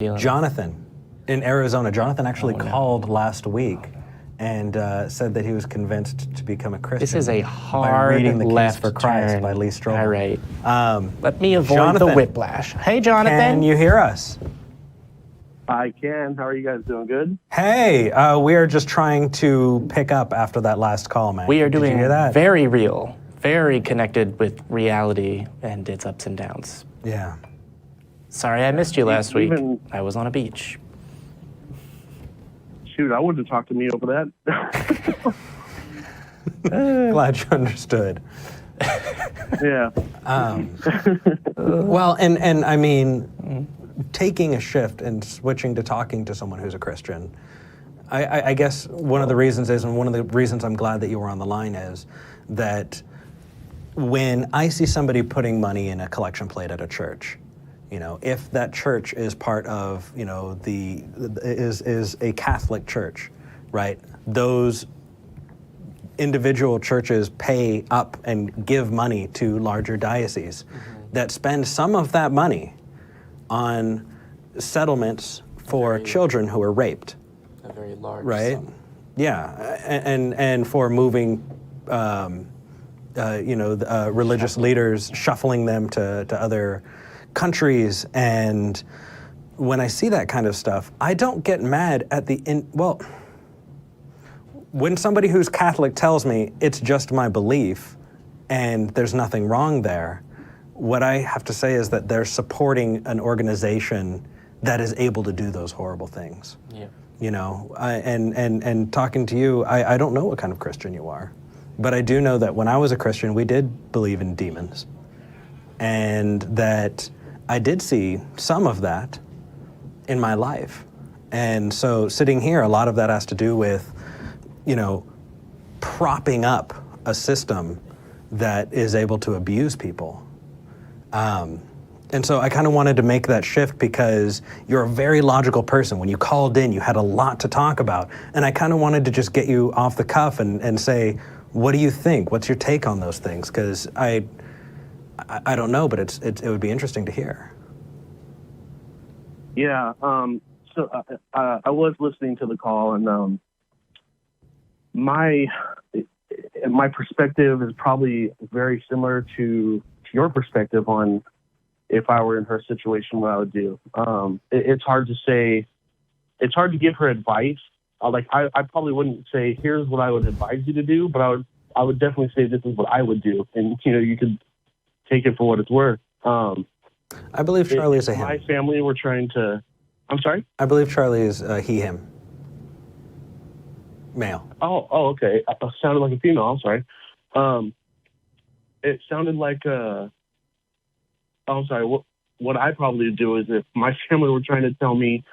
Jonathan in Arizona. Jonathan actually called last week and said that he was convinced to become a Christian. This is a hard by reading The Case for left Christ turn. by Lee Strobel. All right. Let me avoid Jonathan, the whiplash. Hey, Jonathan. Can you hear us? I can. How are you guys doing? Good? Hey, we are just trying to pick up after that last call, man. We are Did you doing hear that? very real, very connected with reality and its ups and downs. Yeah. Sorry I missed you last week. Even- I was on a beach. Shoot, I wouldn't have talked to me over that. Glad you understood. Yeah. Well, and I mean, taking a shift and switching to talking to someone who's a Christian, I guess one of the reasons is, and one of the reasons I'm glad that you were on the line is, that when I see somebody putting money in a collection plate at a church, you know, if that church is part of, you know, is a Catholic church, right? Those individual churches pay up and give money to larger dioceses that spend some of that money on settlements for children who are raped. A very large sum. Yeah, and for moving, religious leaders, shuffling them to other countries. And when I see that kind of stuff, I don't get mad at when somebody who's Catholic tells me it's just my belief and there's nothing wrong there, what I have to say is that they're supporting an organization that is able to do those horrible things. Yeah. You know, and talking to you, I don't know what kind of Christian you are, but I do know that when I was a Christian, we did believe in demons, and that I did see some of that in my life. And so sitting here, a lot of that has to do with, you know, propping up a system that is able to abuse people. And so I kind of wanted to make that shift because you're a very logical person. When you called in, you had a lot to talk about. And I kind of wanted to just get you off the cuff and say, what do you think? What's your take on those things? Because I don't know, but it would be interesting to hear. Yeah. So I was listening to the call, and my perspective is probably very similar to your perspective on if I were in her situation, what I would do. It's hard to say. It's hard to give her advice. I probably wouldn't say, here's what I would advise you to do, but I would definitely say this is what I would do. And, you know, you could take it for what it's worth. I believe Charlie is a him. My family were trying to... I'm sorry? I believe Charlie is he, him. Male. Oh, okay. It sounded like a female. I'm sorry. It sounded like I'm sorry. What I probably do is, if my family were trying to tell me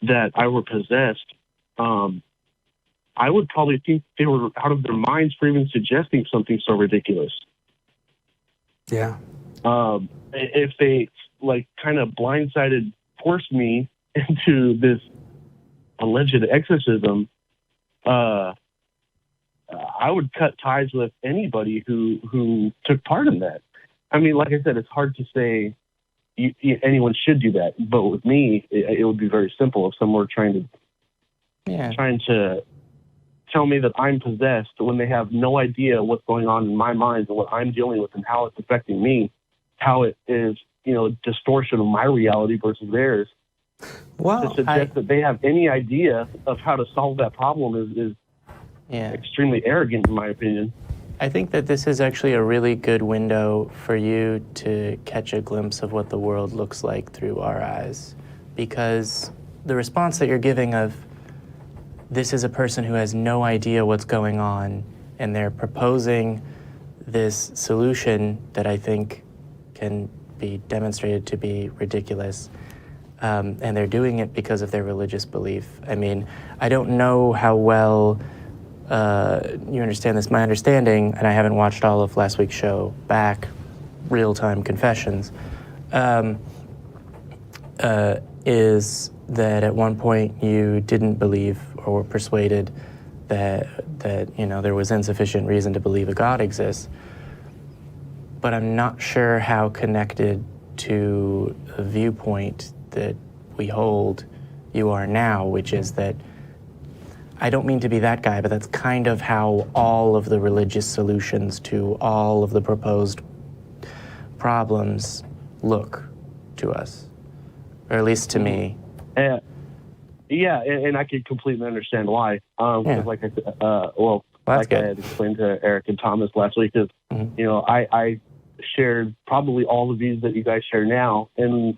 that I were possessed, I would probably think they were out of their minds for even suggesting something so ridiculous. Yeah. If they kind of blindsided forced me into this alleged exorcism, I would cut ties with anybody who took part in that. I mean, like I said, it's hard to say anyone should do that. But with me, it would be very simple. If someone were trying to tell me that I'm possessed when they have no idea what's going on in my mind and what I'm dealing with and how it's affecting me, how it is, you know, distortion of my reality versus theirs. Well, to suggest that they have any idea of how to solve that problem is extremely arrogant, in my opinion. I think that this is actually a really good window for you to catch a glimpse of what the world looks like through our eyes. Because the response that you're giving of, this is a person who has no idea what's going on, and they're proposing this solution that I think can be demonstrated to be ridiculous. And they're doing it because of their religious belief. I mean, I don't know how well you understand this. My understanding, and I haven't watched all of last week's show back, real-time confessions, is that at one point you didn't believe or were persuaded that you know, there was insufficient reason to believe a God exists. But I'm not sure how connected to a viewpoint that we hold, you are now, which is that I don't mean to be that guy, but that's kind of how all of the religious solutions to all of the proposed problems look to us, or at least to me. Yeah, and I can completely understand why. Like I said, like I had explained to Eric and Thomas last week, is you know, I shared probably all the views that you guys share now, and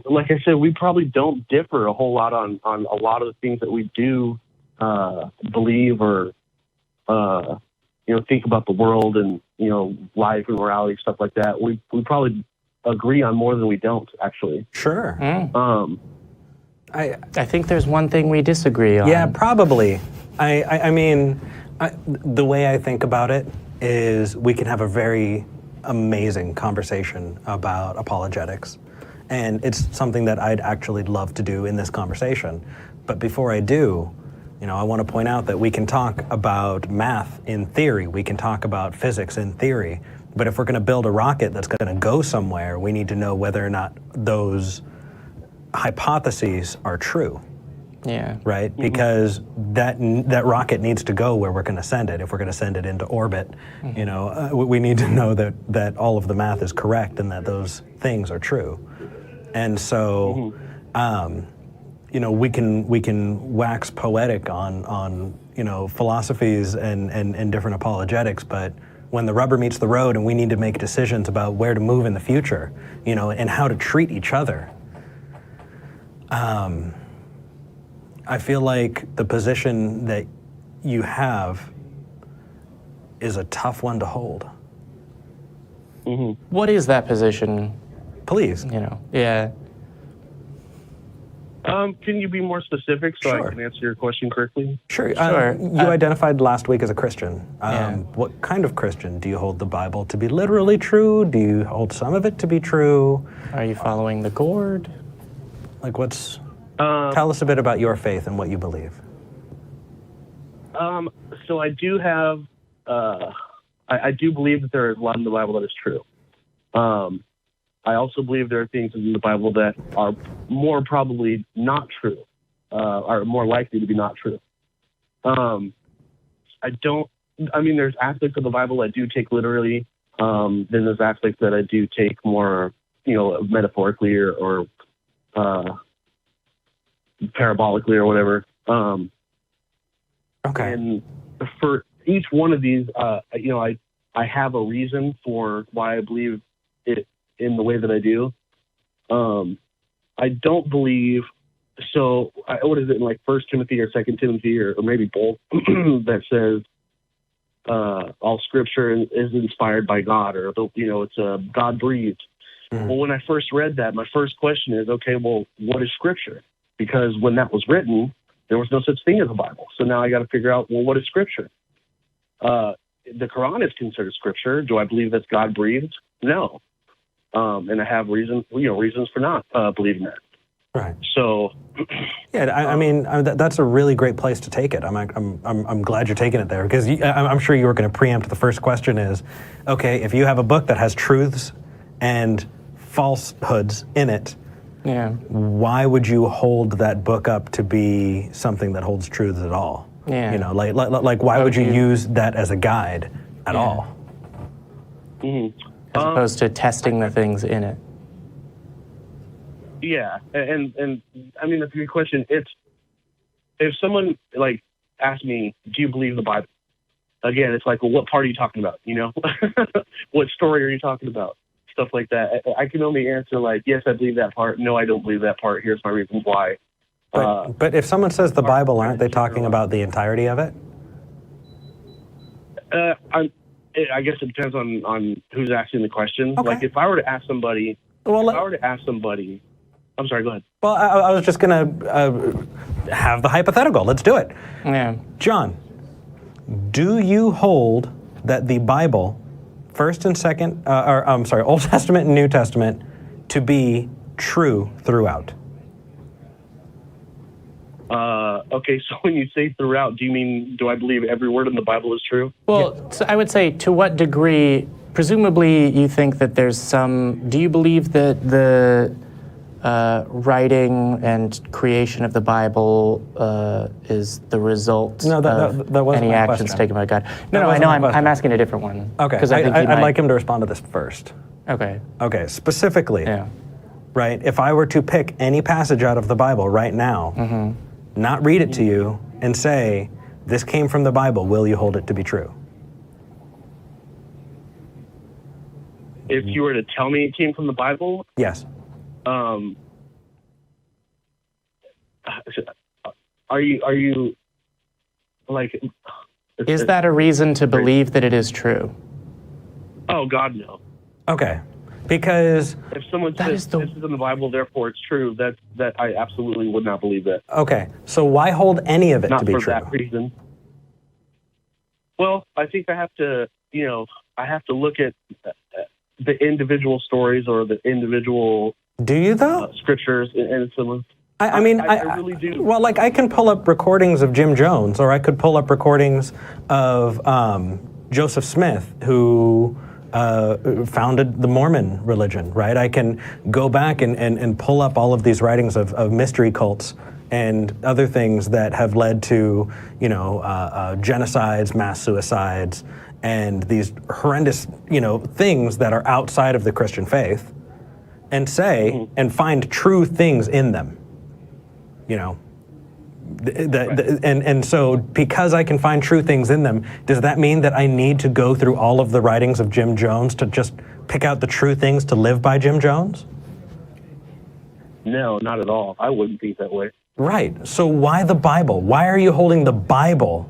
like I said, we probably don't differ a whole lot on a lot of the things that we do believe or you know, think about the world and, you know, life and morality, stuff like that. We probably agree on more than we don't, actually. Sure. I think there's one thing we disagree on. Yeah, probably. I mean, the way I think about it is we can have a very amazing conversation about apologetics. And it's something that I'd actually love to do in this conversation. But before I do, you know, I want to point out that we can talk about math in theory. We can talk about physics in theory. But if we're going to build a rocket that's going to go somewhere, we need to know whether or not those hypotheses are true. Yeah. Right? Because that rocket needs to go where we're going to send it. If we're going to send it into orbit, you know, we need to know that all of the math is correct and that those things are true. And so, you know, we can wax poetic on you know, philosophies and different apologetics, but when the rubber meets the road and we need to make decisions about where to move in the future, you know, and how to treat each other, I feel like the position that you have is a tough one to hold. What is that position? Please. You know, yeah. Can you be more specific so Sure. I can answer your question correctly? Sure. Sure. You identified last week as a Christian. Yeah. What kind of Christian? Do you hold the Bible to be literally true? Do you hold some of it to be true? Are you following the gourd? Like, what's... tell us a bit about your faith and what you believe. So I do have... I do believe that there is a lot in the Bible that is true. I also believe there are things in the Bible that are more probably not true, are more likely to be not true. There's aspects of the Bible I do take literally. Then there's aspects that I do take more, you know, metaphorically or parabolically or whatever. Okay. And for each one of these, you know, I have a reason for why I believe it in the way that I do. I don't believe, so what is it in like 1 Timothy or 2 Timothy or maybe both that says all scripture is inspired by God, or, you know, it's God breathed. Well, when I first read that, my first question is, okay, well, what is scripture? Because when that was written, there was no such thing as a Bible. So now I got to figure out, well, what is scripture? The Quran is considered scripture. Do I believe that's God breathed? No. And I have reasons for not believing that. Right. So, yeah, I mean, that's a really great place to take it. I'm glad you're taking it there, because I'm sure you were going to preempt the first question is, okay, if you have a book that has truths and falsehoods in it, Yeah. why would you hold that book up to be something that holds truths at all? Yeah. You know, like why would you use that as a guide at all? As opposed to testing the things in it. yeah, and I mean, that's a good question. It's, if someone like asks me, do you believe the Bible? Again, it's like, well, what part are you talking about? You know, what story are you talking about? Stuff like that. I can only answer like, yes, I believe that part. No, I don't believe that part. Here's my reasons why. But if someone says the Bible, aren't they talking about the entirety of it? I guess it depends on who's asking the question. Okay. Like if I were to ask somebody, Well, I'm sorry, go ahead. Well, I was just gonna have the hypothetical. Let's do it. Yeah. John, do you hold that the Bible, Old Testament and New Testament, to be true throughout? Okay, so when you say throughout, do you mean, do I believe every word in the Bible is true? Well, so I would say, to what degree, presumably you think that there's some, do you believe that writing and creation of the Bible is the result No, of that wasn't any my actions question. taken by God. That No, I wasn't know. my I'm question. asking a different one. Okay, Because I think you I'd might. like him to respond to this first. Okay. Okay, specifically, Yeah. right? If I were to pick any passage out of the Bible right now, not read it to you, and say, this came from the Bible, will you hold it to be true? If you were to tell me it came from the Bible, Yes. are you like? Is that a reason to believe that it is true? Oh God, no. Okay, because, If someone That says is the- this is in the Bible, therefore it's true, that I absolutely would not believe that. okay, so why hold any of it Not to be for true? that reason. Well, I think I have to look at the individual stories or the individual Do you though? scriptures and someone. I mean, I really do. Well, like I can pull up recordings of Jim Jones, or I could pull up recordings of Joseph Smith, who founded the Mormon religion, right? I can go back and pull up all of these writings of mystery cults and other things that have led to, genocides, mass suicides, and these horrendous, things that are outside of the Christian faith, and say and find true things in them. And so because I can find true things in them, does that mean that I need to go through all of the writings of Jim Jones to just pick out the true things to live by Jim Jones? No, not at all. I wouldn't think that way. Right. So why the Bible? Why are you holding the Bible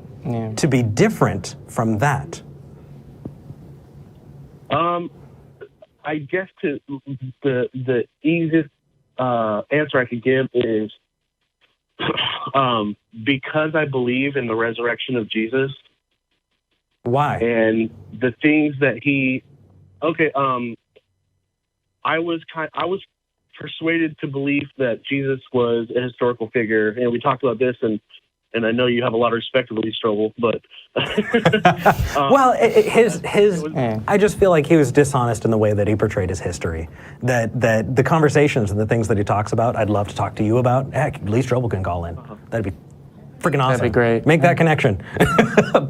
to be different from that? I guess the easiest answer I could give is because I believe in the resurrection of Jesus Why? and the things that he. Okay, I was persuaded to believe that Jesus was a historical figure, and we talked about this, and I know you have a lot of respect for Lee Strobel, but Well, I just feel like he was dishonest in the way that he portrayed his history. That the conversations and the things that he talks about, I'd love to talk to you about. Heck, Lee Strobel can call in. That'd be freaking awesome. That'd be great. Make that connection.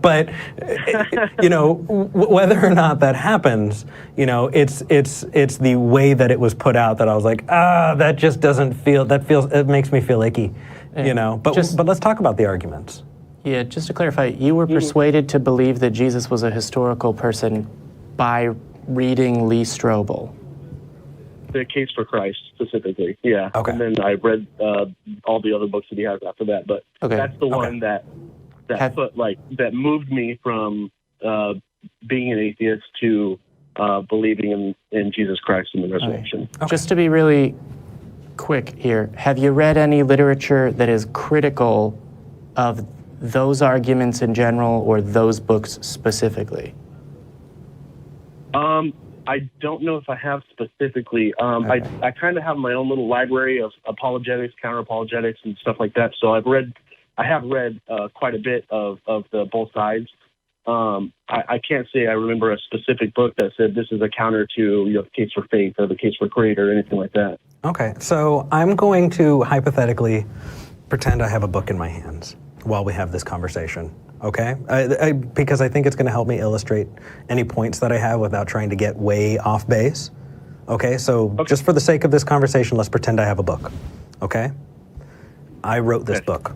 But whether or not that happens, it's the way that it was put out that I was like, that just doesn't feel. It makes me feel icky. But let's talk about the arguments. Yeah, just to clarify, you were persuaded to believe that Jesus was a historical person by reading Lee Strobel. the Case for Christ specifically, yeah. Okay. And then I read all the other books that he has after that, but Okay. that's the one that moved me from being an atheist to believing in Jesus Christ and the resurrection. Okay. Just to be really quick here, have you read any literature that is critical of those arguments in general or those books specifically? I don't know if I have specifically. Okay. I kind of have my own little library of apologetics, counter-apologetics, and stuff like that. So I have read quite a bit of the both sides. I can't say I remember a specific book that said this is a counter to the Case for Faith or the Case for Creator or anything like that. Okay, so I'm going to hypothetically pretend I have a book in my hands while we have this conversation, okay? Because I think it's going to help me illustrate any points that I have without trying to get way off base. Okay, so just for the sake of this conversation, let's pretend I have a book, okay? I wrote this book.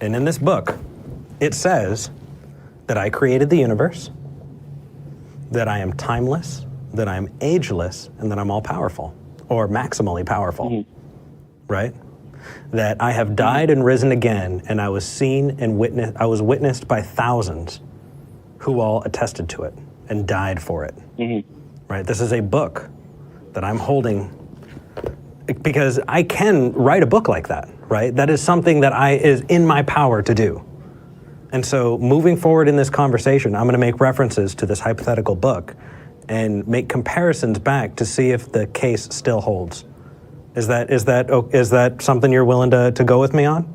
And in this book, it says that I created the universe, that I am timeless, that I'm ageless, and that I'm all-powerful, or maximally powerful, right? That I have died and risen again, and I was seen and witnessed by thousands who all attested to it and died for it, right? This is a book that I'm holding because I can write a book like that, right? That is something that is in my power to do. And so moving forward in this conversation, I'm going to make references to this hypothetical book and make comparisons back to see if the case still holds. Is that something you're willing to go with me on?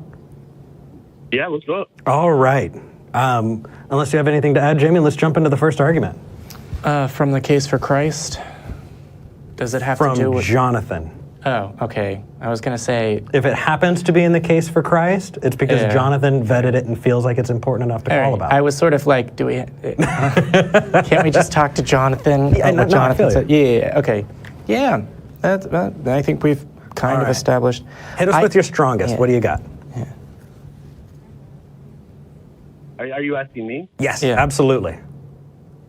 Yeah, let's go. All right. Unless you have anything to add, Jamie, let's jump into the first argument. From the Case for Christ? Does it have to do From with... Jonathan. Oh, okay. I was going to say, If it happens to be in the case for Christ, it's because Yeah. Jonathan vetted it and feels like it's important enough to all call right, about. I was sort of like, can't we just talk to Jonathan? Yeah, no, What no, I Jonathan feel said? you. Yeah, okay. Yeah, I think we've kind All of right. established. Hit us with your strongest. yeah. What do you got? Are you asking me? Yes, Yeah. absolutely.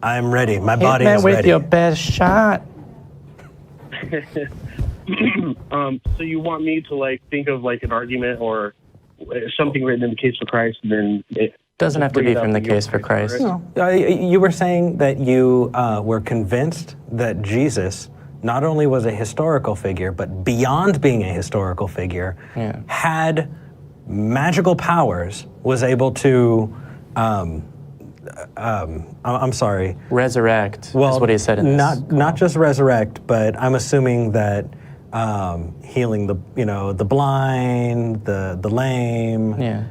I'm ready. My body Hit me is with ready. your best shot. So you want me to like think of like an argument or something written in the case for Christ, and then it Doesn't have to bring be it up from the in your case for Christ. right? No. You were saying that you were convinced that Jesus not only was a historical figure, but beyond being a historical figure, Yeah. had magical powers, was able to, I'm sorry, Resurrect is what he said in this. not just resurrect, but I'm assuming that healing the blind, the lame, Yeah.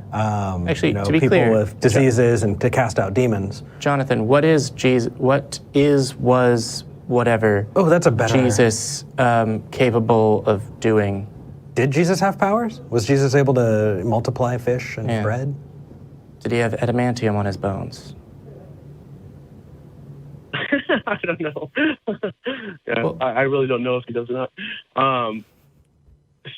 Actually, to be people clear, with diseases, and to cast out demons. Jonathan, what is Jesus? What is, was, whatever Oh, that's a better. Jesus capable of doing? Did Jesus have powers? Was Jesus able to multiply fish and Yeah. bread? Did he have adamantium on his bones? I don't know. Yeah, Well- I really don't know if he does or not.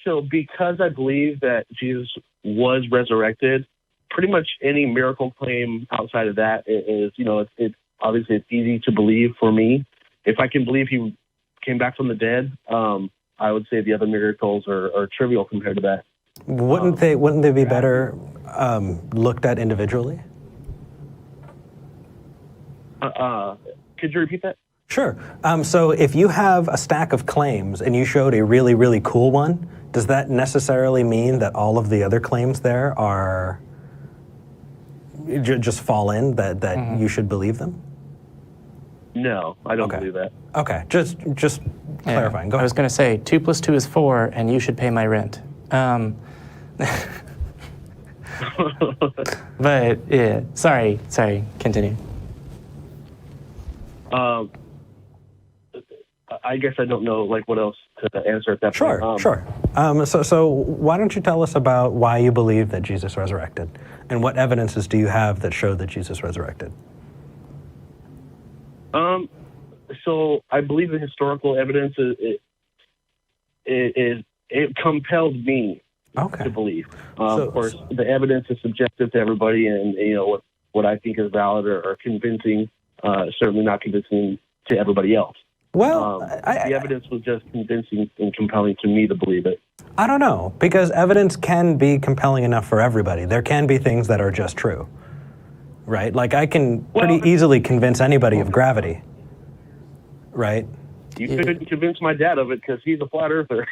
So because I believe that Jesus was resurrected, pretty much any miracle claim outside of that is, it's obviously it's easy to believe for me. If I can believe he came back from the dead, I would say the other miracles are trivial compared to that. Wouldn't they be better looked at individually? Could you repeat that? Sure. So if you have a stack of claims and you showed a really, really cool one, does that necessarily mean that all of the other claims there are just fall in, that you should believe them? No, I don't Okay. believe that. Okay, just clarifying. Go I was ahead. going to say 2 + 2 is 4, and you should pay my rent. But yeah, sorry. Continue. I guess I don't know what else to answer at that Sure, point. sure. So why don't you tell us about why you believe that Jesus resurrected, and what evidences do you have that show that Jesus resurrected? So I believe the historical evidence it compelled me Okay. to believe. So- Of course, the evidence is subjective to everybody, and what I think is valid or convincing, certainly not convincing to everybody else. Well, The evidence was just convincing and compelling to me to believe it. I don't know, because evidence can be compelling enough for everybody. There can be things that are just true, right? Like I can pretty easily convince anybody of gravity, right? You couldn't convince my dad of it because he's a flat earther.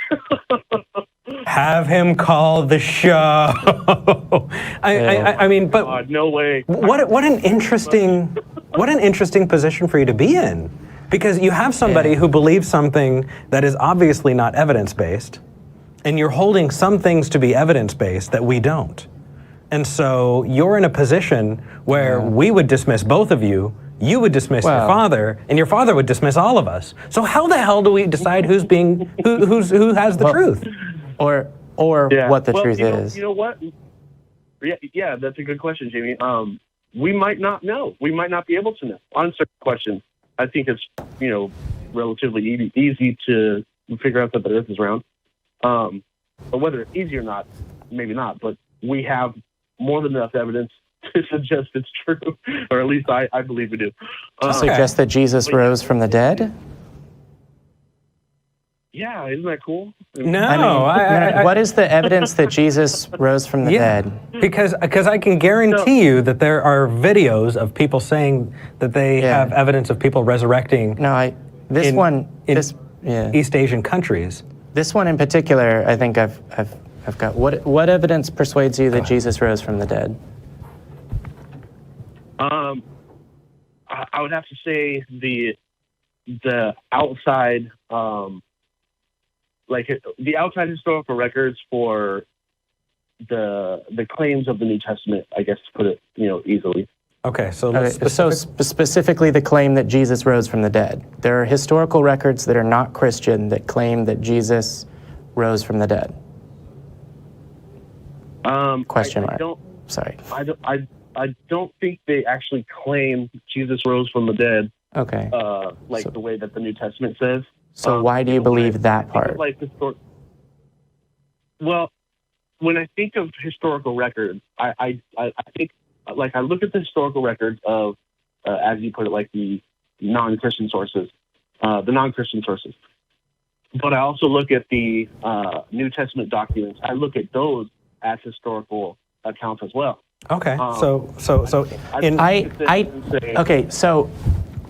Have him call the show. I mean, but No way. what an interesting position for you to be in, because you have somebody who believes something that is obviously not evidence-based, and you're holding some things to be evidence-based that we don't. And so you're in a position where we would dismiss both of you, you would dismiss your father, and your father would dismiss all of us. So how the hell do we decide who has the truth? Or what the truth is. You know what? Yeah, that's a good question, Jamie. We might not know. We might not be able to know on certain questions. I think it's relatively easy to figure out that the Earth is round. But whether it's easy or not, maybe not. But we have more than enough evidence to suggest it's true, or at least I believe we do. To suggest that Jesus rose from the dead? Yeah, isn't that cool? No, What is the evidence that Jesus rose from the dead? Because I can guarantee you that there are videos of people saying that they have evidence of people resurrecting. No, East Asian countries. This one in particular, I think I've got. What evidence persuades you that Jesus rose from the dead? I would have to say the outside, the outside historical records for the claims of the New Testament, I guess, to put it easily. Okay, so specifically the claim that Jesus rose from the dead. There are historical records that are not Christian that claim that Jesus rose from the dead? Question I mark. don't. Sorry. I don't think they actually claim Jesus rose from the dead. Okay. The way that the New Testament says. So why do you believe that part? Well, when I think of historical records, I think I look at the historical records of, as you put it, like the non-Christian sources, but I also look at the New Testament documents. I look at those as historical accounts as well. Okay. So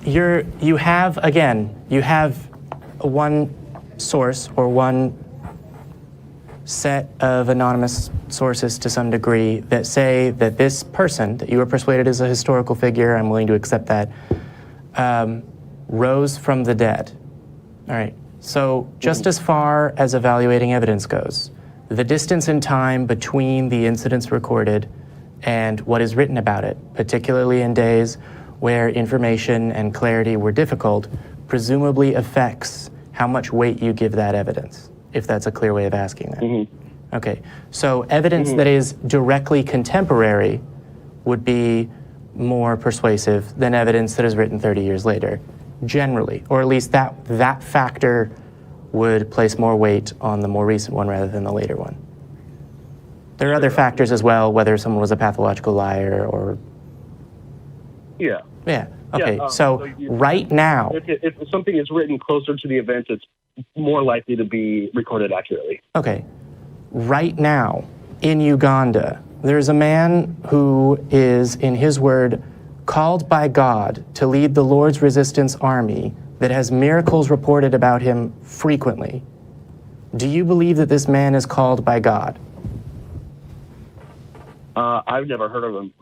you have one source or one set of anonymous sources to some degree that say that this person that you are persuaded is a historical figure, I'm willing to accept that, rose from the dead. All right. So just as far as evaluating evidence goes, the distance in time between the incidents recorded and what is written about it, particularly in days where information and clarity were difficult, presumably affects how much weight you give that evidence, if that's a clear way of asking that. Mm-hmm. Okay, so evidence that is directly contemporary would be more persuasive than evidence that is written 30 years later, generally, or at least that factor would place more weight on the more recent one rather than the later one. There are other factors as well, whether someone was a pathological liar or... Yeah. Yeah, okay, right now... If something is written closer to the event, it's more likely to be recorded accurately. Okay, right now, in Uganda, there's a man who is, in his word, called by God to lead the Lord's Resistance Army that has miracles reported about him frequently. Do you believe that this man is called by God? I've never heard of him.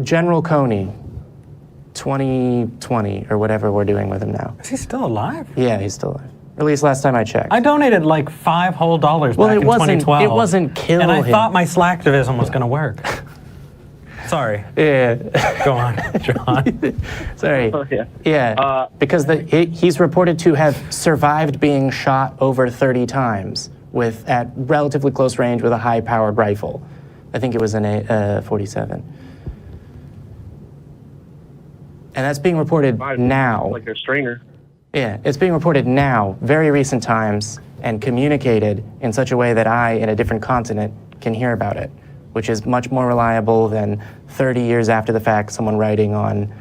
General Coney, 2020 or whatever we're doing with him now. is he still alive? Yeah, he's still alive. At least last time I checked. I donated like $5 whole back in 2012. It wasn't kill him. And I thought my slacktivism was going to work. Sorry. Yeah. Go on, John. Sorry. Oh, yeah. Yeah. Because he's reported to have survived being shot over 30 times at relatively close range with a high-powered rifle. I think it was an A47. And that's being reported now. Like a stringer. Yeah, it's being reported now, very recent times, and communicated in such a way that I, in a different continent, can hear about it, which is much more reliable than 30 years after the fact, someone writing on,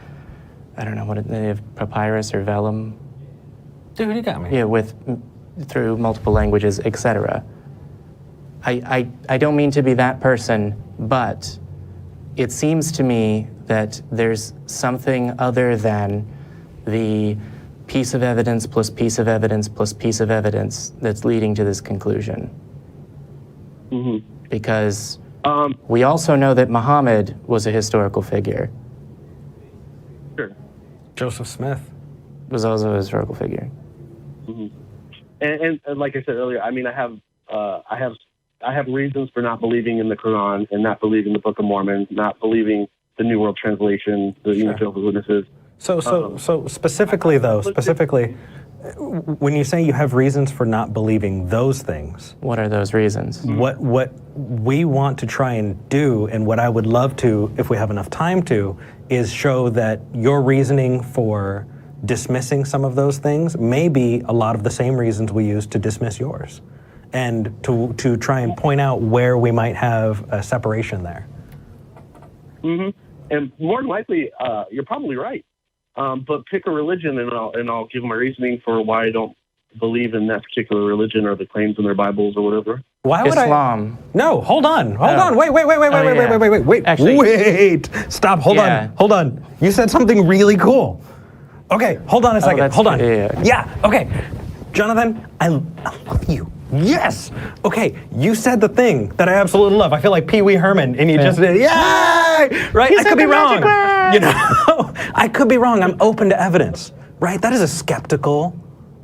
I don't know, what they have, papyrus or vellum? Dude, you got me. Yeah, through multiple languages, etc. I don't mean to be that person, but it seems to me that there's something other than the piece of evidence plus piece of evidence plus piece of evidence that's leading to this conclusion. Mm-hmm. Because we also know that Muhammad was a historical figure. Sure. Joseph Smith was also a historical figure. Mm-hmm. And like I said earlier, I mean, I have reasons for not believing in the Quran and not believing the Book of Mormon, not believing the New World Translation, the Jehovah's Witnesses. So specifically, when you say you have reasons for not believing those things, what are those reasons? What we want to try and do, and what I would love to, if we have enough time to, is show that your reasoning for dismissing some of those things may be a lot of the same reasons we use to dismiss yours, and to try and point out where we might have a separation there. Mm-hmm. And more than likely, you're probably right. But pick a religion, and I'll give my reasoning for why I don't believe in that particular religion or the claims in their Bibles or whatever. Why would Islam. No, hold on. Wait. Actually, wait. Stop. Hold on. You said something really cool. Okay, hold on a second. Hold on. Yeah. Okay. Jonathan, I love you. Yes. Okay, you said the thing that I absolutely love. I feel like Pee Wee Herman, and you just did, yay! Right? I could be wrong. You know, I could be wrong. I'm open to evidence. Right? That is a skeptical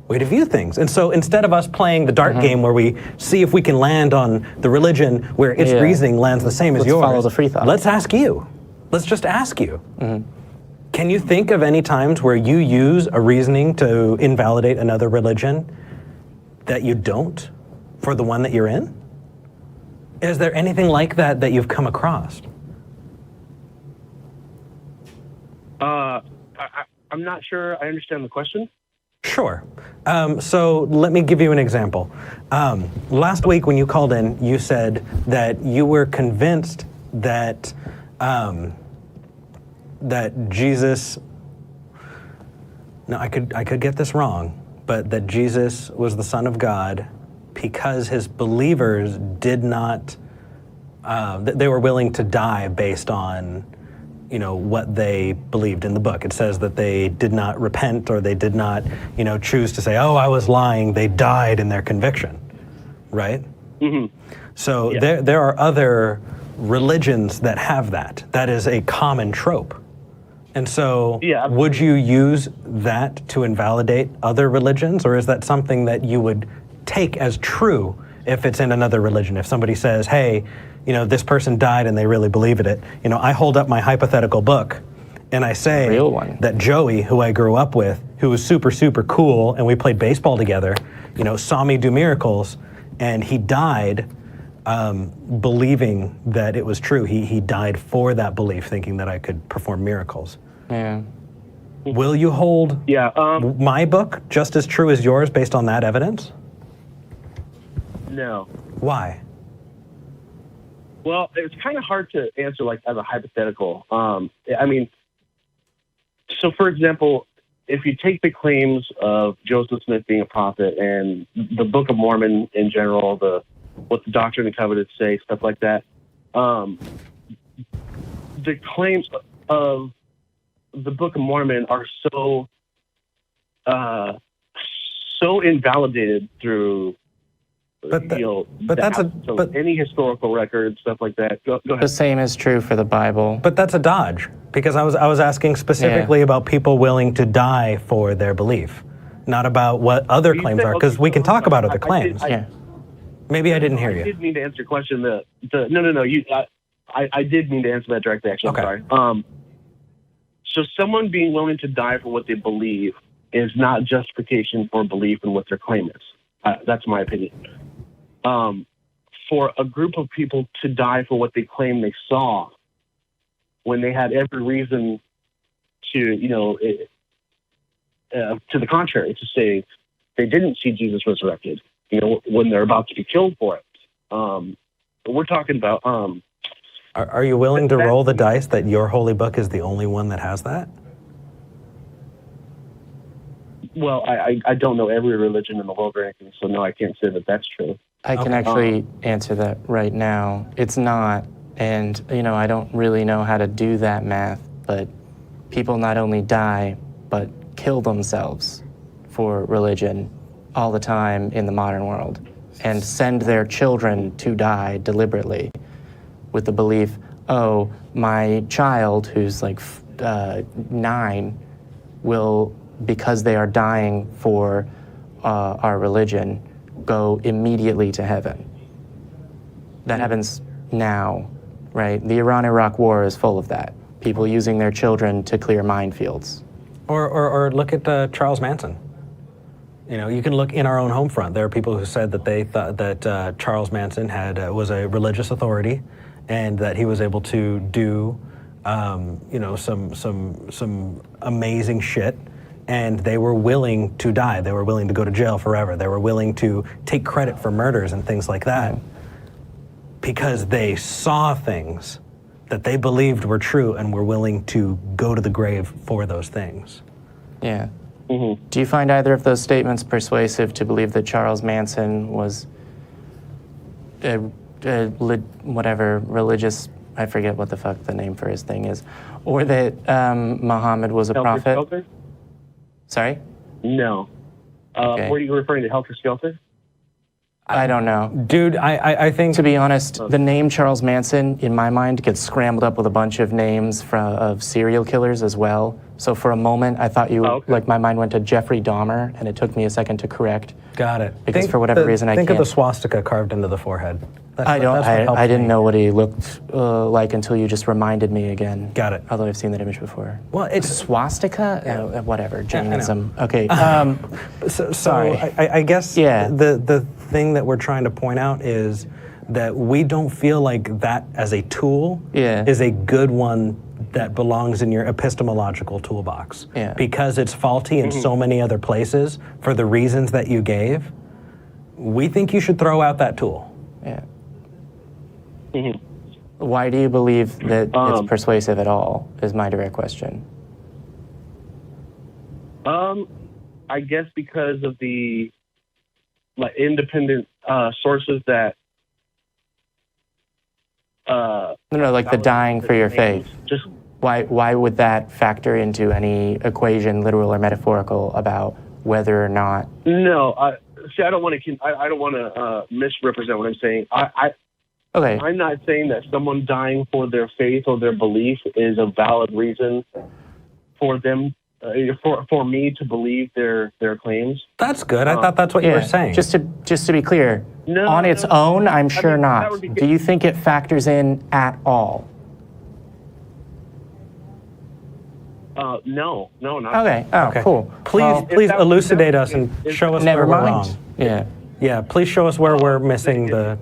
way to view things. And so instead of us playing the dart game where we see if we can land on the religion where its reasoning lands the same as yours, follow the free thought. Let's ask you. Let's just ask you. Can you think of any times where you use a reasoning to invalidate another religion that you don't for the one that you're in? Is there anything like that that you've come across? I'm not sure I understand the question. Sure. So let me give you an example. Last week when you called in, you said that you were convinced that that Jesus. No, I could get this wrong, but that Jesus was the Son of God because his believers did not. They were willing to die based on, what they believed in the book. It says that they did not repent, or they did not, choose to say, "Oh, I was lying." They died in their conviction, right? Mm-hmm. So Yeah. there are other religions that have that. That is a common trope. And so Yeah, would you use that to invalidate other religions, or is that something that you would take as true if it's in another religion? If somebody says, "Hey, this person died and they really believe in it," I hold up my hypothetical book and I say Real one. that Joey, who I grew up with, who was super, super cool, and we played baseball together, saw me do miracles, and he died believing that it was true. He died for that belief, thinking that I could perform miracles. Yeah. Will you hold Yeah. my book just as true as yours based on that evidence? No. Why? Well, it's kind of hard to answer like as a hypothetical. So for example, if you take the claims of Joseph Smith being a prophet and the Book of Mormon in general, what the Doctrine and Covenants say, stuff like that, the claims of the Book of Mormon are so invalidated through any historical record, stuff like that. Go The ahead. same is true for the Bible. But that's a dodge, because I was asking specifically about people willing to die for their belief, not about what other You claims said- are, because we can talk about other I did- claims. Yeah. Maybe I didn't hear I you. did mean to answer your question. No. I did mean to answer that directly. Actually, Okay. I'm sorry. So someone being willing to die for what they believe is not justification for belief in what their claim is. That's my opinion. For a group of people to die for what they claim they saw, when they had every reason to, to the contrary, to say they didn't see Jesus resurrected, when they're about to be killed for it. But we're talking about. Are you willing to roll the dice that your holy book is the only one that has that? Well, I don't know every religion in the world or anything, so no, I can't say that that's true. I can actually answer that right now. It's not, and I don't really know how to do that math, but people not only die, but kill themselves for religion all the time in the modern world, and send their children to die deliberately with the belief, oh, my child who's like 9 will, because they are dying for our religion, go immediately to heaven. That happens now, right? The Iran-Iraq war is full of that. People using their children to clear minefields. Or look at Charles Manson. You can look in our own home front. There are people who said that they thought that Charles Manson was a religious authority, and that he was able to do, some amazing shit. And they were willing to die. They were willing to go to jail forever. They were willing to take credit for murders and things like that, because they saw things that they believed were true and were willing to go to the grave for those things. Yeah. Mm-hmm. Do you find either of those statements persuasive to believe that Charles Manson was whatever religious, I forget what the fuck the name for his thing is, or that Muhammad was a prophet? Skelter? Sorry? No. Okay. Were you referring to Helter Skelter? I don't know. Dude, I think... To be honest, the name Charles Manson, in my mind, gets scrambled up with a bunch of names of serial killers as well. So for a moment, I thought you, okay. like my mind went to Jeffrey Dahmer, and it took me a second to correct. Got it. Because for whatever reason, I think can't. of the swastika carved into the forehead. I didn't know what he looked like until you just reminded me again. Got it. Although I've seen that image before. Well, it's swastika. Whatever. Jainism. Okay. so sorry. I guess Yeah. the thing that we're trying to point out is that we don't feel like that as a tool is a good one that belongs in your epistemological toolbox. Yeah. Because it's faulty in so many other places for the reasons that you gave, we think you should throw out that tool. Yeah. Why do you believe that it's persuasive at all, is my direct question. I guess because of the independent sources that No, like the dying for your faith. Just Why would that factor into any equation, literal or metaphorical, about whether or not? no. I don't want to misrepresent what I'm saying. Okay. I'm not saying that someone dying for their faith or their belief is a valid reason for them for me to believe their claims. That's good. I thought that's what you were saying. Just to be clear, No, on its own, I'm sure that not. would be Do you think it factors in at all? No, not. Okay. Oh, Okay. cool. Please Well, please that- elucidate that- us and if- show us never where we're mind. wrong. Yeah. Yeah, please show us where we're missing the...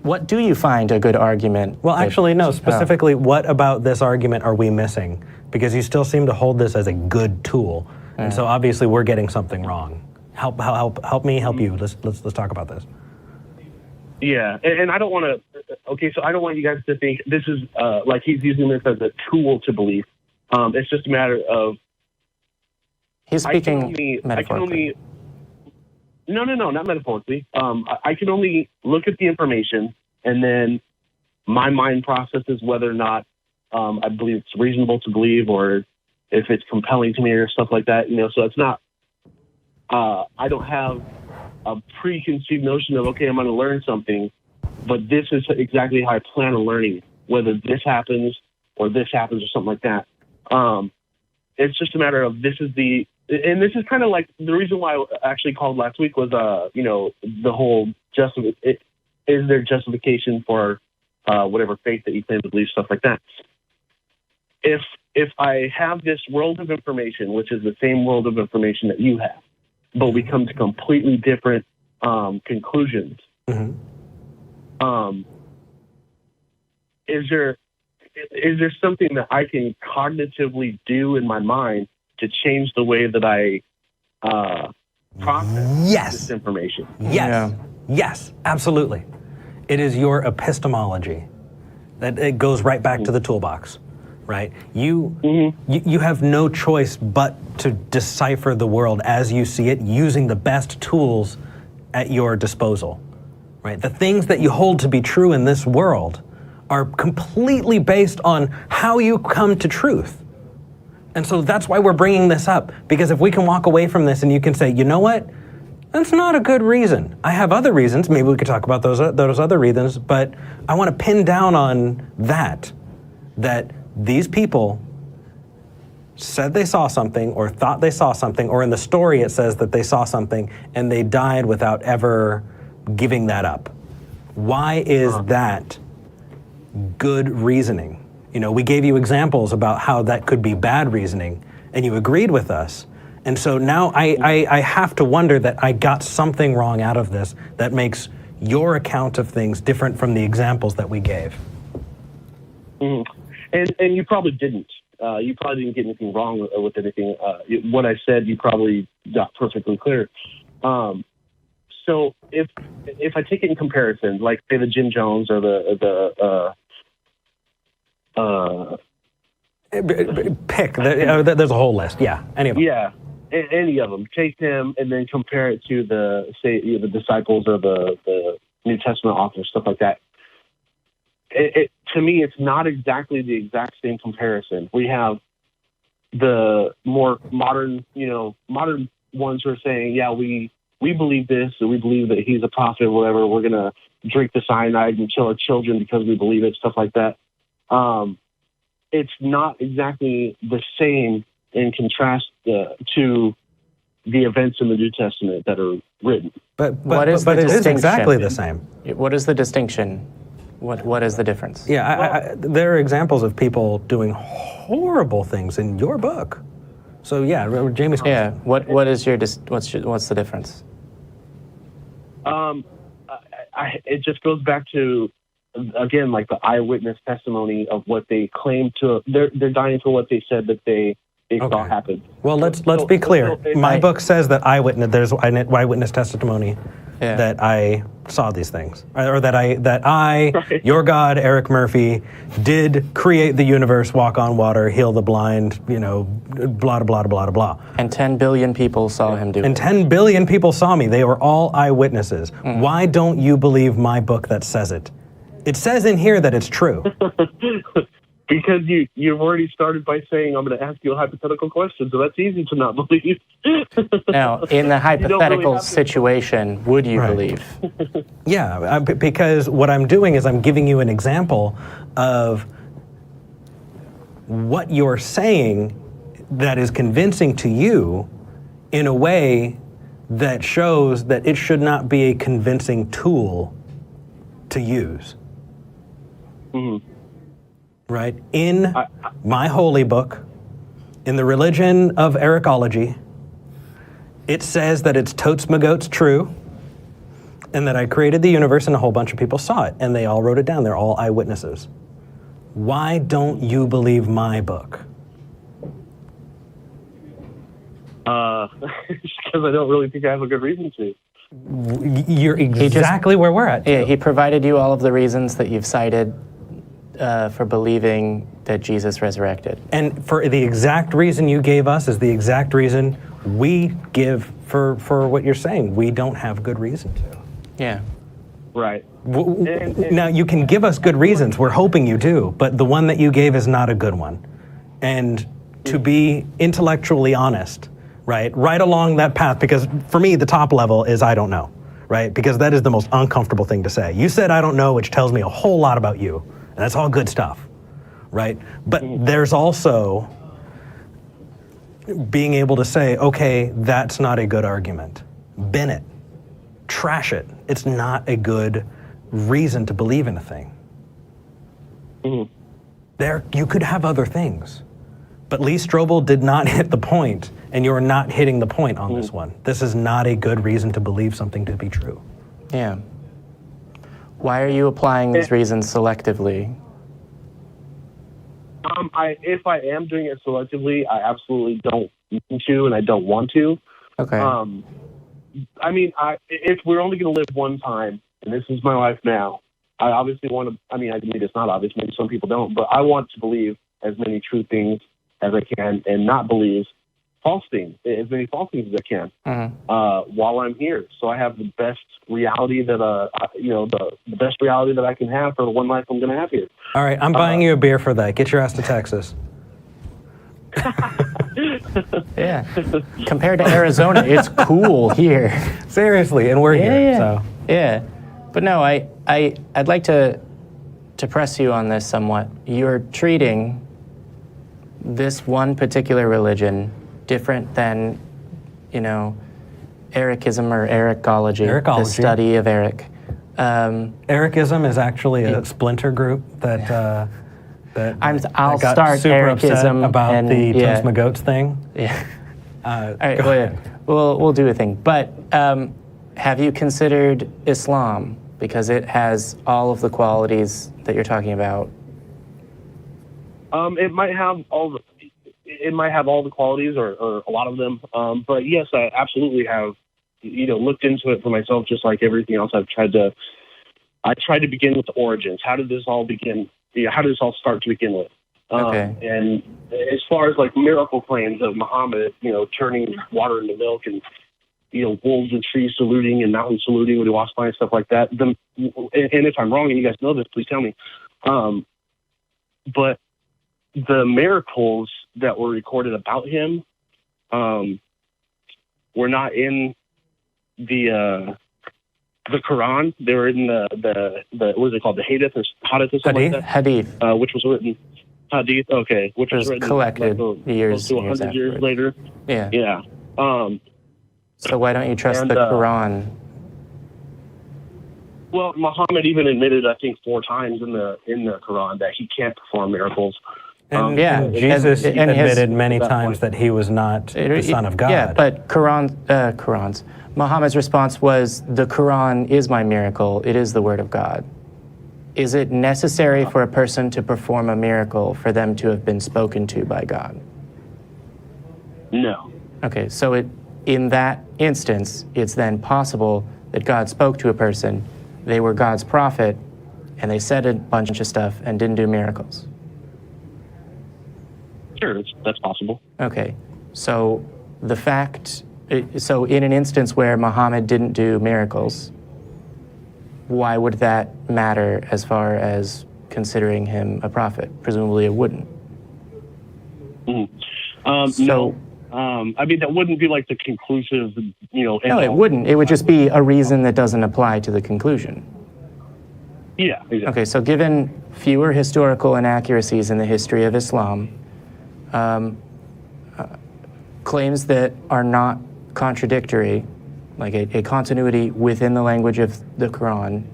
What do you find a good argument? Well, that- actually, no. Specifically, what about this argument are we missing? Because you still seem to hold this as a good tool, and so obviously we're getting something wrong. Help me, help you. Let's talk about this. Yeah, and I don't want to. Okay, so I don't want you guys to think this is like he's using this as a tool to believe. It's just a matter of. He's speaking I can only. metaphorically. No, not metaphorically. I can only look at the information, and then my mind processes whether or not I believe it's reasonable to believe, or if it's compelling to me, or stuff like that. So it's not. I don't have a preconceived notion of, okay, I'm going to learn something, but this is exactly how I plan on learning, whether this happens or something like that. It's just a matter of this is kind of like the reason why I actually called last week was, the whole is there justification for whatever faith that you claim to believe, stuff like that. If I have this world of information, which is the same world of information that you have, but we come to completely different conclusions. Mm-hmm. Is there something that I can cognitively do in my mind to change the way that I process this information? Yes. Yes, absolutely. It is your epistemology. That it goes right back to the toolbox. Right? You have no choice but to decipher the world as you see it using the best tools at your disposal. Right? The things that you hold to be true in this world are completely based on how you come to truth. And so that's why we're bringing this up, because if we can walk away from this and you can say, you know what? That's not a good reason. I have other reasons. Maybe we could talk about those other reasons, but I want to pin down on that these people said they saw something or thought they saw something, or in the story it says that they saw something and they died without ever giving that up. Why is that good reasoning? We gave you examples about how that could be bad reasoning, and you agreed with us. And so now I have to wonder that I got something wrong out of this that makes your account of things different from the examples that we gave. Mm-hmm. And you probably didn't. You probably didn't get anything wrong with anything. What I said, you probably got perfectly clear. So if I take it in comparison, like say the Jim Jones or pick. There's a whole list. Yeah, any of them. Yeah, any of them. Take them and then compare it to the disciples or the New Testament authors, stuff like that. To me, it's not exactly the exact same comparison. We have the more modern ones who are saying, yeah, we believe this, or we believe that he's a prophet or whatever. We're going to drink the cyanide and kill our children because we believe it, stuff like that. it's not exactly the same in contrast to the events in the New Testament that are written. But the it is distinction? exactly the same. What is the distinction? What is the difference? Yeah, there are examples of people doing horrible things in your book. So yeah, Jamie's. Yeah. What is your what's the difference? It just goes back to, again, like the eyewitness testimony of what they claim to. They're dying for what they said that they saw happen. Well, let's be clear. My book says that there's eyewitness testimony that I saw these things, or that I, Right. your God, Eric Murphy, did create the universe, walk on water, heal the blind, blah, blah, blah, blah. And 10 billion people saw him do And it. 10 billion people saw me. They were all eyewitnesses. Why don't you believe my book that says it? It says in here that it's true. Because you've already started by saying, I'm going to ask you a hypothetical question, so that's easy to not believe. Now, in the hypothetical situation, would you Right. believe? Yeah, because what I'm doing is I'm giving you an example of what you're saying that is convincing to you in a way that shows that it should not be a convincing tool to use. Mhm. Right? In my holy book, in the religion of Ericology, it says that it's totes magotes true, and that I created the universe and a whole bunch of people saw it, and they all wrote it down. They're all eyewitnesses. Why don't you believe my book? Because I don't really think I have a good reason to. You're exactly where we're at. Yeah, he provided you all of the reasons that you've cited for believing that Jesus resurrected. And for the exact reason you gave us is the exact reason we give for what you're saying. We don't have good reason to. Yeah. Right. Now, you can give us good reasons. We're hoping you do. But the one that you gave is not a good one. And to be intellectually honest, right along that path, because for me, the top level is I don't know, right? Because that is the most uncomfortable thing to say. You said I don't know, which tells me a whole lot about you. And that's all good stuff, right? But there's also being able to say, okay, that's not a good argument. Bin it. Trash it. It's not a good reason to believe in a thing. You could have other things. But Lee Strobel did not hit the point, and you're not hitting the point on this one. This is not a good reason to believe something to be true. Yeah. Why are you applying these reasons selectively? If I am doing it selectively, I absolutely don't mean to, and I don't want to. Okay. If we're only going to live one time, and this is my life now, I obviously want to, maybe it's not obvious, maybe some people don't, but I want to believe as many true things as I can and not believe false things, as many false things as I can while I'm here. So I have the best reality that, the best reality that I can have for the one life I'm going to have here. All right, I'm buying you a beer for that. Get your ass to Texas. Yeah. Compared to Arizona, it's cool here. Seriously, and we're here. So. Yeah. But no, I'd like to press you on this somewhat. You're treating this one particular religion different than, Ericism or Ericology, the study of Eric. Ericism is actually a splinter group that I'll got start super upset Ericism about the Toast My Goats thing. Yeah. All right. Well, yeah. We'll do a thing. But have you considered Islam, because it has all of the qualities that you're talking about? It might have all the qualities, or a lot of them. But yes, I absolutely have, looked into it for myself, just like everything else. I tried to begin with the origins. How did this all begin? How did this all start to begin with? Okay. And as far as like miracle claims of Muhammad, turning water into milk, and wolves and trees saluting and mountains saluting when he walks by and stuff like that. And if I'm wrong, and you guys know this, please tell me. But the miracles that were recorded about him were not in the Quran. They were in the what is it called? The Hadith or something like that? Hadith. Which was written. Hadith, okay, which It was was written collected years close to and years 100 years afterwards. later. Yeah. Yeah. So why don't you trust And, the Quran? Well, Muhammad even admitted, I think, 4 times in the Quran that he can't perform miracles. And, Yeah, and Jesus and his- admitted many at that times point. that he was not the Son of God. Yeah, but Quran's. Muhammad's response was, the Quran is my miracle. It is the word of God. Is it necessary for a person to perform a miracle for them to have been spoken to by God? No. Okay, so in that instance, it's then possible that God spoke to a person, they were God's prophet, and they said a bunch of stuff and didn't do miracles. Sure, that's possible. Okay, so so in an instance where Muhammad didn't do miracles, why would that matter as far as considering him a prophet? Presumably it wouldn't. No. I mean, that wouldn't be like the conclusive, No, it wouldn't. It would just be a reason that doesn't apply to the conclusion. Yeah, exactly. Okay, so given fewer historical inaccuracies in the history of Islam, claims that are not contradictory, like a continuity within the language of the Quran,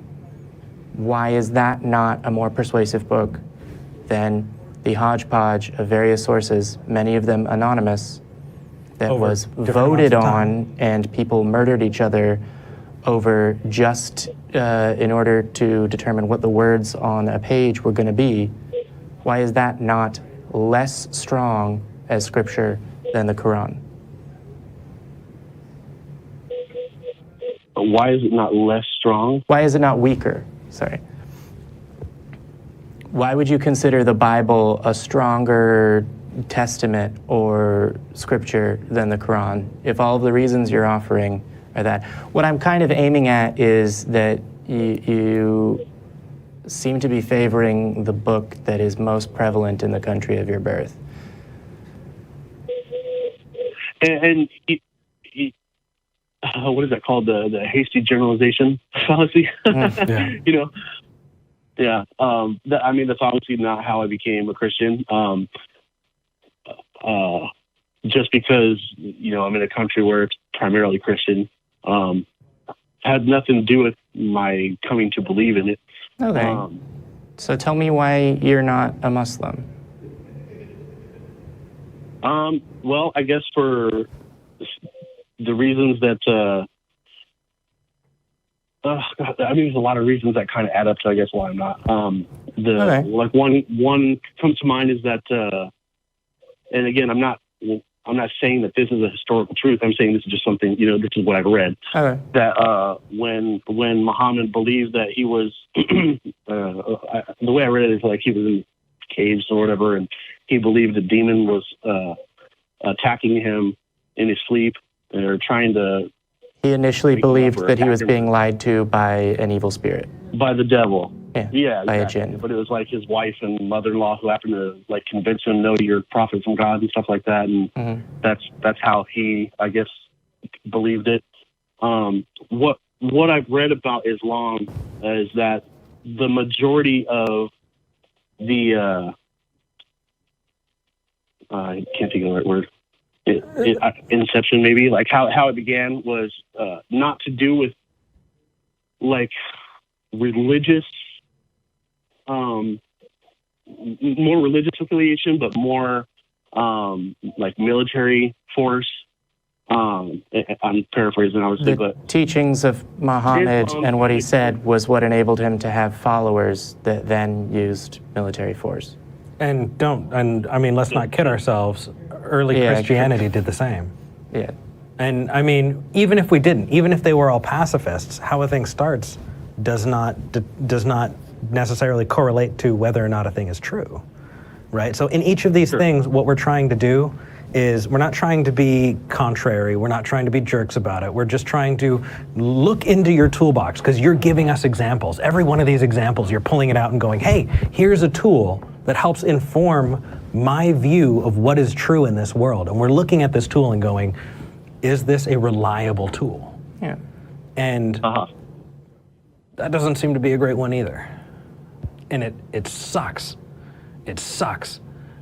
why is that not a more persuasive book than the hodgepodge of various sources, many of them anonymous, that Over was different voted amounts of on and people murdered each other over just in order to determine what the words on a page were going to be? Why is that not less strong as scripture than the Quran? Why is it not less strong? Why is it not weaker? Sorry. Why would you consider the Bible a stronger testament or scripture than the Quran if all of the reasons you're offering are that? What I'm kind of aiming at is that you seem to be favoring the book that is most prevalent in the country of your birth. And what is that called? The hasty generalization fallacy. Yeah. Yeah. I mean, that's obviously not how I became a Christian. Just because I'm in a country where it's primarily Christian, had nothing to do with my coming to believe in it. Okay. So tell me why you're not a Muslim. Well, I guess for the reasons that, I mean, there's a lot of reasons that kind of add up to, I guess, why I'm not. Like one comes to mind is that, and again, I'm not saying that this is a historical truth. I'm saying this is just something, this is what I've read. Okay. That when Muhammad believed that he was, the way I read it is like he was in caves or whatever, and he believed a demon was attacking him in his sleep or trying to. He initially believed that he was being lied to by an evil spirit. By the devil. Yeah, by exactly. a jinn. But it was like his wife and mother-in-law who happened to like convince him, no, you're a prophet from God and stuff like that. And that's how he, I guess, believed it. What I've read about Islam is that the majority of the I can't think of the right word. Inception, maybe, like how it began was not to do with like religious, more religious affiliation, but more like military force. I'm paraphrasing, obviously, but teachings of Muhammad and what he said was what enabled him to have followers that then used military force. And I mean, let's not kid ourselves. Early Christianity did the same. Yeah. And I mean, even if they were all pacifists, how a thing starts does not necessarily correlate to whether or not a thing is true, right? So in each of these things, what we're trying to do is we're not trying to be contrary. We're not trying to be jerks about it. We're just trying to look into your toolbox because you're giving us examples. Every one of these examples, you're pulling it out and going, hey, here's a tool that helps inform my view of what is true in this world. And we're looking at this tool and going, is this a reliable tool? Yeah. And that doesn't seem to be a great one either. And it sucks. It sucks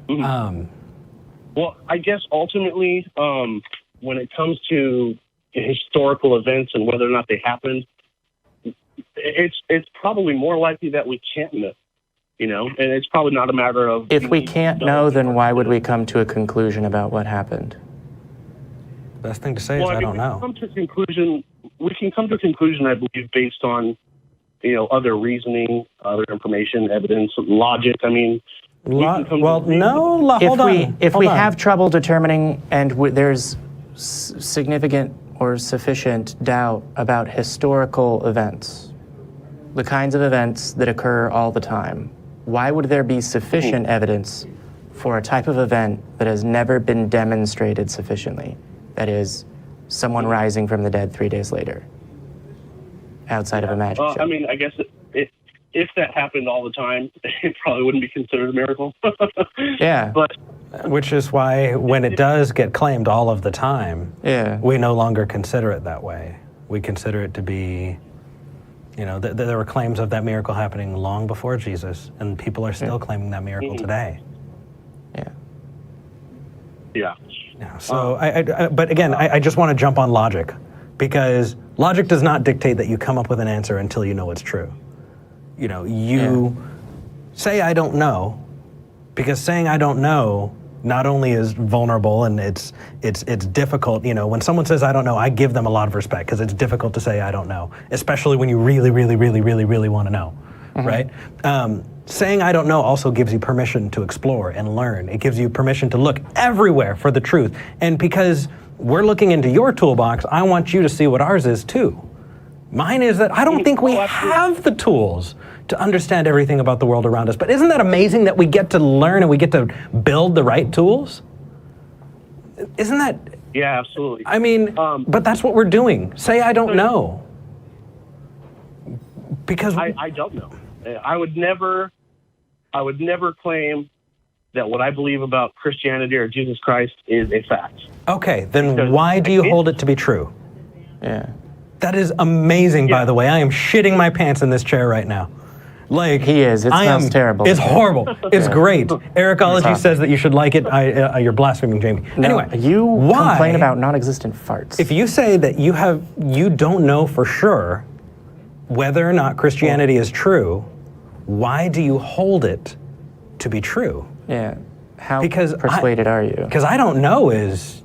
Well, I guess ultimately, when it comes to historical events and whether or not they happened, it's probably more likely that we can't know, and it's probably not a matter of... If we can't know, then why would we come to a conclusion about what happened? Best thing to say is I don't know. We can come to a conclusion, I believe, based on, other reasoning, other information, evidence, logic. I mean... If we have trouble determining and there's significant or sufficient doubt about historical events, the kinds of events that occur all the time, why would there be sufficient evidence for a type of event that has never been demonstrated sufficiently? That is, someone rising from the dead 3 days later, outside of a magic show. I mean, I guess if that happened all the time, it probably wouldn't be considered a miracle. Yeah. Which is why when it does get claimed all of the time, we no longer consider it that way. We consider it to be, there were claims of that miracle happening long before Jesus, and people are still claiming that miracle today. Yeah. So, but again, I just want to jump on logic, because logic does not dictate that you come up with an answer until you know it's true. Say I don't know, because saying I don't know not only is vulnerable and it's difficult. When someone says I don't know, I give them a lot of respect, because it's difficult to say I don't know, especially when you really, really, really, really, really want to know, right? Saying I don't know also gives you permission to explore and learn. It gives you permission to look everywhere for the truth. And because we're looking into your toolbox, I want you to see what ours is too. Mine is that I don't think we have the tools to understand everything about the world around us. But isn't that amazing that we get to learn and we get to build the right tools? Isn't that? Yeah, absolutely. I mean, but that's what we're doing. Say I don't know. Because I don't know. I would never claim that what I believe about Christianity or Jesus Christ is a fact. Okay, then why do you hold it to be true? Yeah. That is amazing, by the way. I am shitting my pants in this chair right now. Like he is. It smells terrible. It's horrible. It's great. Ericology says that you should like it. You're blaspheming, Jamie. No, anyway, you complain about non-existent farts. If you say that you don't know for sure whether or not Christianity is true, why do you hold it to be true? Yeah. How persuaded are you? Because I don't know is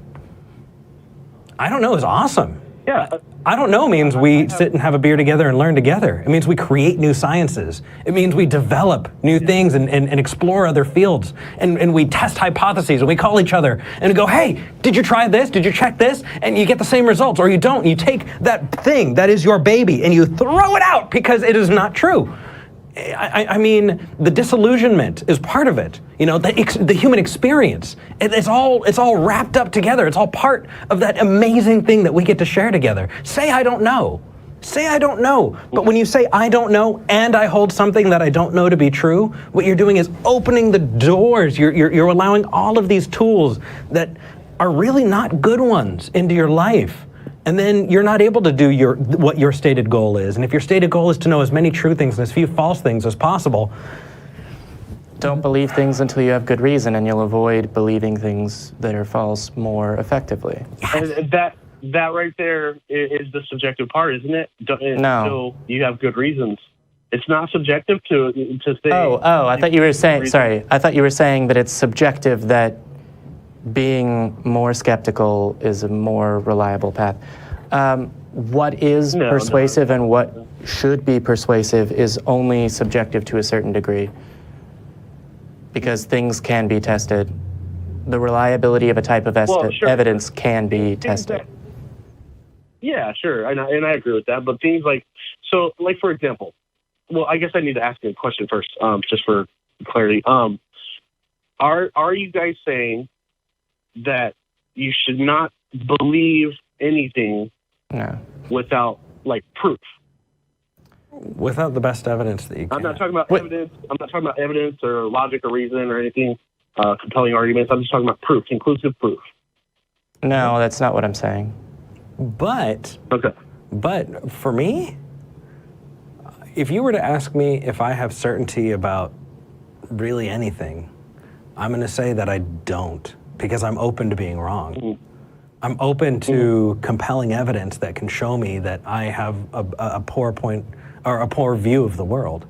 awesome. Yeah. I don't know means we sit and have a beer together and learn together. It means we create new sciences. It means we develop new things and explore other fields. And we test hypotheses and we call each other and go, hey, did you try this? Did you check this? And you get the same results, or you don't. You take that thing that is your baby and you throw it out because it is not true. I mean, the disillusionment is part of it. The human experience. It's all wrapped up together. It's all part of that amazing thing that we get to share together. Say I don't know. Say I don't know. But when you say I don't know and I hold something that I don't know to be true, what you're doing is opening the doors. You're allowing all of these tools that are really not good ones into your life. And then you're not able to do what your stated goal is. And if your stated goal is to know as many true things and as few false things as possible, don't believe things until you have good reason, and you'll avoid believing things that are false more effectively. And that right there is the subjective part, isn't it? No. Until you have good reasons. It's not subjective to say. Oh, I thought you were saying. Sorry, I thought you were saying that it's subjective, that being more skeptical is a more reliable path. What is persuasive and what should be persuasive is only subjective to a certain degree, because things can be tested. The reliability of a type of evidence can be tested. Yeah, sure, and I agree with that. But things like for example, well, I guess I need to ask you a question first, just for clarity. Are you guys saying that you should not believe anything without proof? Without the best evidence that you can. I'm not talking about evidence. I'm not talking about evidence or logic or reason or anything, compelling arguments. I'm just talking about proof, conclusive proof. No, that's not what I'm saying. But for me, if you were to ask me if I have certainty about really anything, I'm going to say that I don't, because I'm open to being wrong. I'm open to compelling evidence that can show me that I have a poor point or a poor view of the world,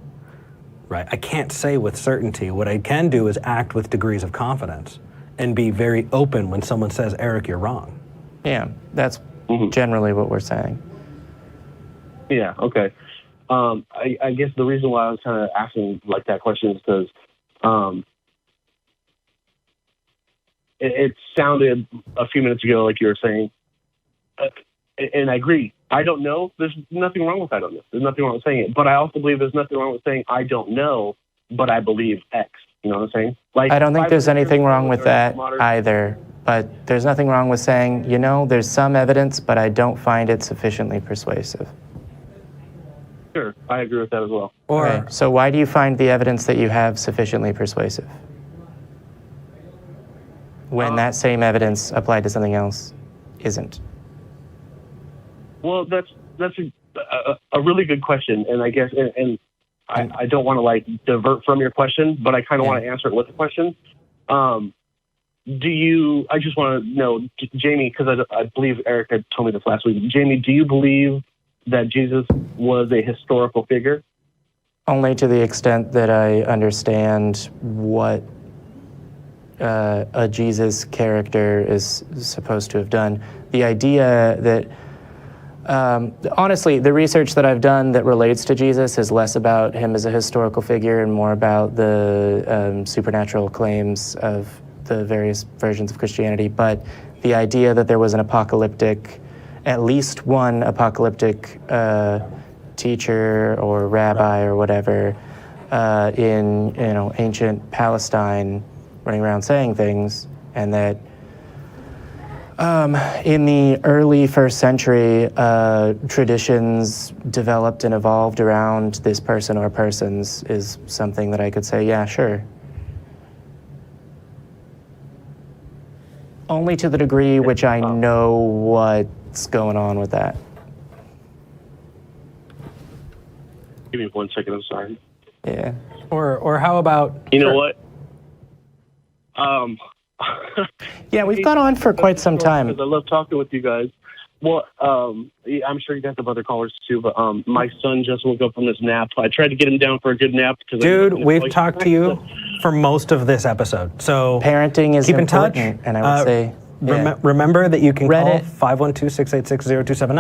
right? I can't say with certainty. What I can do is act with degrees of confidence and be very open when someone says, Eric, you're wrong. Yeah, that's generally what we're saying. Yeah, okay. I guess the reason why I was kind of asking like that question is because it sounded a few minutes ago like you were saying, and I agree, I don't know. There's nothing wrong with I don't know. There's nothing wrong with saying it. But I also believe there's nothing wrong with saying I don't know, but I believe X. You know what I'm saying? Like, I don't think there's anything wrong with that either. But there's nothing wrong with saying, there's some evidence, but I don't find it sufficiently persuasive. Sure, I agree with that as well. Okay, so why do you find the evidence that you have sufficiently persuasive? When that same evidence applied to something else isn't? Well, that's a really good question, and I guess, and I don't want to like divert from your question, but I kind of want to answer it with a question. I just want to know, Jamie, because I believe Eric had told me this last week. Jamie, do you believe that Jesus was a historical figure? Only to the extent that I understand what a Jesus character is supposed to have done. The idea that, honestly, the research that I've done that relates to Jesus is less about him as a historical figure and more about the supernatural claims of the various versions of Christianity. But the idea that there was an apocalyptic, at least one apocalyptic teacher or rabbi or whatever in ancient Palestine running around saying things, and that in the early first century, traditions developed and evolved around this person or persons is something that I could say, yeah, sure. Only to the degree which I know what's going on with that. Give me 1 second, I'm sorry. Yeah. Or how about... You know what? Yeah, we've gone on for quite some time. I love talking with you guys. Well, I'm sure you guys have other callers too, but my son just woke up from his nap. I tried to get him down for a good nap. Dude, we've talked to you for most of this episode. So parenting is keep in touch. And I would say... Remember that you can call Reddit. 512-686-0279.